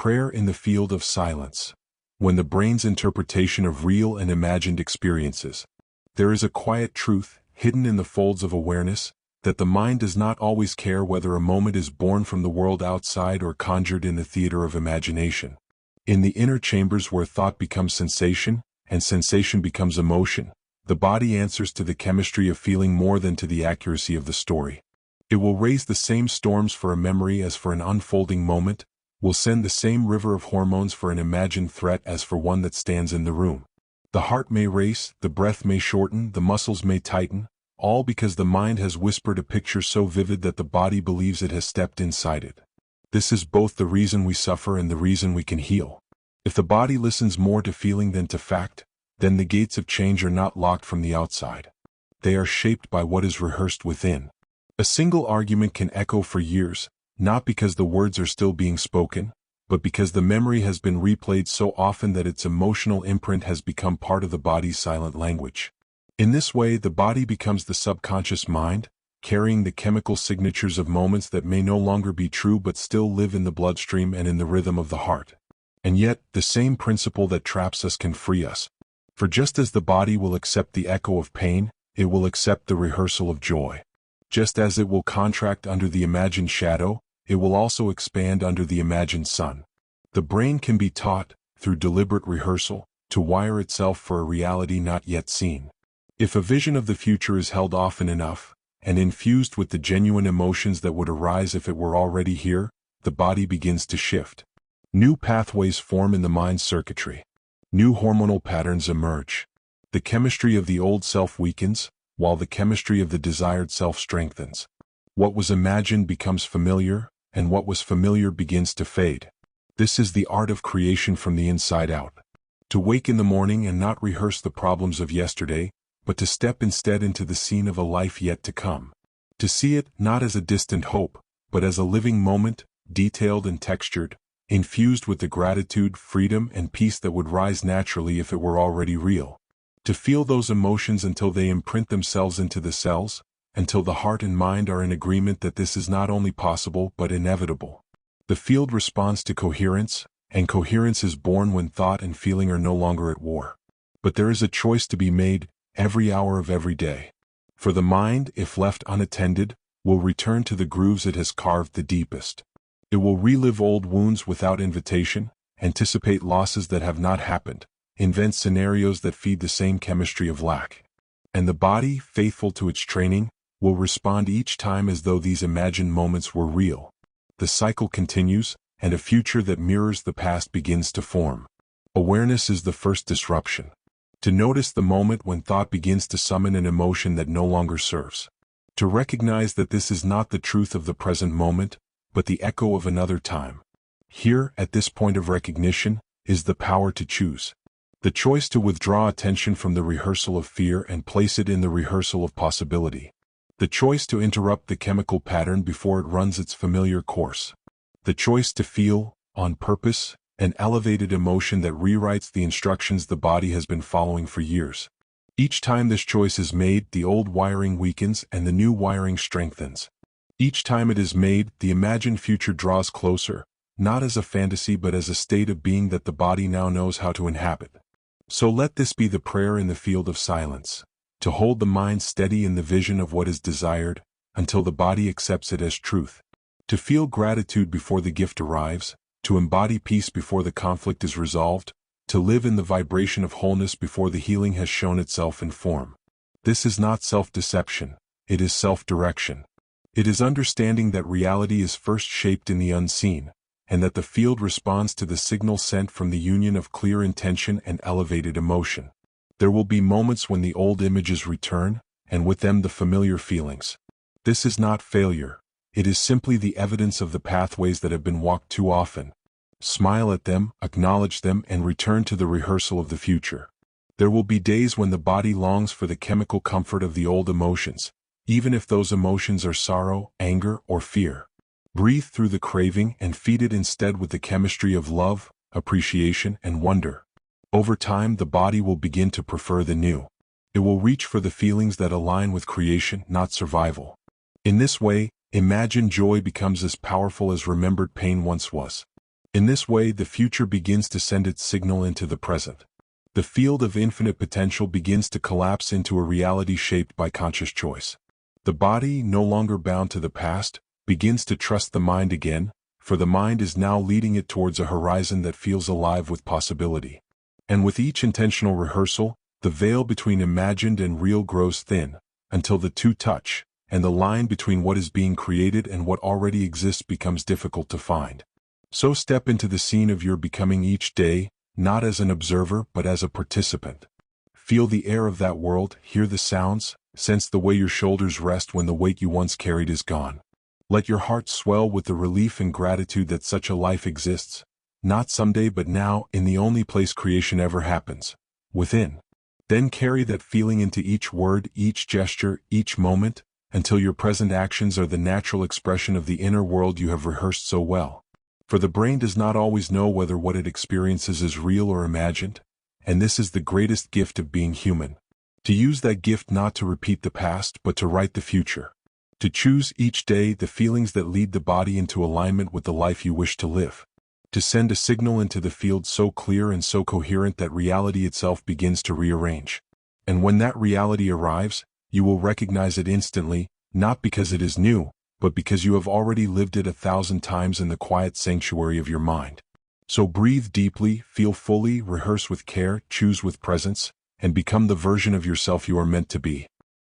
prayer in the field of silence. When the brain's interpretation of real and imagined experiences, there is a quiet truth, hidden in the folds of awareness, that the mind does not always care whether a moment is born from the world outside or conjured in the theater of imagination. In the inner chambers where thought becomes sensation, and sensation becomes emotion, the body answers to the chemistry of feeling more than to the accuracy of the story. It will raise the same storms for a memory as for an unfolding moment, will send the same river of hormones for an imagined threat as for one that stands in the room. The heart may race, the breath may shorten, the muscles may tighten, all because the mind has whispered a picture so vivid that the body believes it has stepped inside it. This is both the reason we suffer and the reason we can heal. If the body listens more to feeling than to fact, then the gates of change are not locked from the outside. They are shaped by what is rehearsed within. A single argument can echo for years, not because the words are still being spoken, but because the memory has been replayed so often that its emotional imprint has become part of the body's silent language. In this way, the body becomes the subconscious mind, carrying the chemical signatures of moments that may no longer be true but still live in the bloodstream and in the rhythm of the heart. And yet, the same principle that traps us can free us. For just as the body will accept the echo of pain, it will accept the rehearsal of joy. Just as it will contract under the imagined shadow, it will also expand under the imagined sun. The brain can be taught, through deliberate rehearsal, to wire itself for a reality not yet seen. If a vision of the future is held often enough, and infused with the genuine emotions that would arise if it were already here, the body begins to shift. New pathways form in the mind's circuitry. New hormonal patterns emerge. The chemistry of the old self weakens, while the chemistry of the desired self strengthens. What was imagined becomes familiar, and what was familiar begins to fade. This is the art of creation from the inside out. To wake in the morning and not rehearse the problems of yesterday, but to step instead into the scene of a life yet to come. To see it not as a distant hope, but as a living moment, detailed and textured, infused with the gratitude, freedom, and peace that would rise naturally if it were already real. To feel those emotions until they imprint themselves into the cells, until the heart and mind are in agreement that this is not only possible but inevitable. The field responds to coherence, and coherence is born when thought and feeling are no longer at war. But there is a choice to be made, every hour of every day. For the mind, if left unattended, will return to the grooves it has carved the deepest. It will relive old wounds without invitation, anticipate losses that have not happened, invent scenarios that feed the same chemistry of lack. And the body, faithful to its training, will respond each time as though these imagined moments were real. The cycle continues, and a future that mirrors the past begins to form. Awareness is the first disruption. To notice the moment when thought begins to summon an emotion that no longer serves. To recognize that this is not the truth of the present moment, but the echo of another time. Here, at this point of recognition, is the power to choose. The choice to withdraw attention from the rehearsal of fear and place it in the rehearsal of possibility. The choice to interrupt the chemical pattern before it runs its familiar course. The choice to feel, on purpose, an elevated emotion that rewrites the instructions the body has been following for years. Each time this choice is made, the old wiring weakens and the new wiring strengthens. Each time it is made, the imagined future draws closer, not as a fantasy but as a state of being that the body now knows how to inhabit. So let this be the prayer in the field of silence. To hold the mind steady in the vision of what is desired, until the body accepts it as truth. To feel gratitude before the gift arrives, to embody peace before the conflict is resolved, to live in the vibration of wholeness before the healing has shown itself in form. This is not self-deception, it is self-direction. It is understanding that reality is first shaped in the unseen, and that the field responds to the signal sent from the union of clear intention and elevated emotion. There will be moments when the old images return, and with them the familiar feelings. This is not failure. It is simply the evidence of the pathways that have been walked too often. Smile at them, acknowledge them, and return to the rehearsal of the future. There will be days when the body longs for the chemical comfort of the old emotions, even if those emotions are sorrow, anger, or fear. Breathe through the craving and feed it instead with the chemistry of love, appreciation, and wonder. Over time, the body will begin to prefer the new. It will reach for the feelings that align with creation, not survival. In this way, imagined joy becomes as powerful as remembered pain once was. In this way, the future begins to send its signal into the present. The field of infinite potential begins to collapse into a reality shaped by conscious choice. The body, no longer bound to the past, begins to trust the mind again, for the mind is now leading it towards a horizon that feels alive with possibility. And with each intentional rehearsal, the veil between imagined and real grows thin, until the two touch, and the line between what is being created and what already exists becomes difficult to find. So step into the scene of your becoming each day, not as an observer but as a participant. Feel the air of that world, hear the sounds, sense the way your shoulders rest when the weight you once carried is gone. Let your heart swell with the relief and gratitude that such a life exists, not someday but now, in the only place creation ever happens, within. Then carry that feeling into each word, each gesture, each moment, until your present actions are the natural expression of the inner world you have rehearsed so well. For the brain does not always know whether what it experiences is real or imagined, and this is the greatest gift of being human. To use that gift not to repeat the past but to write the future. To choose each day the feelings that lead the body into alignment with the life you wish to live. To send a signal into the field so clear and so coherent that reality itself begins to rearrange. And when that reality arrives, you will recognize it instantly, not because it is new, but because you have already lived it 1,000 times in the quiet sanctuary of your mind. So breathe deeply, feel fully, rehearse with care, choose with presence, and become the version of yourself you are meant to be.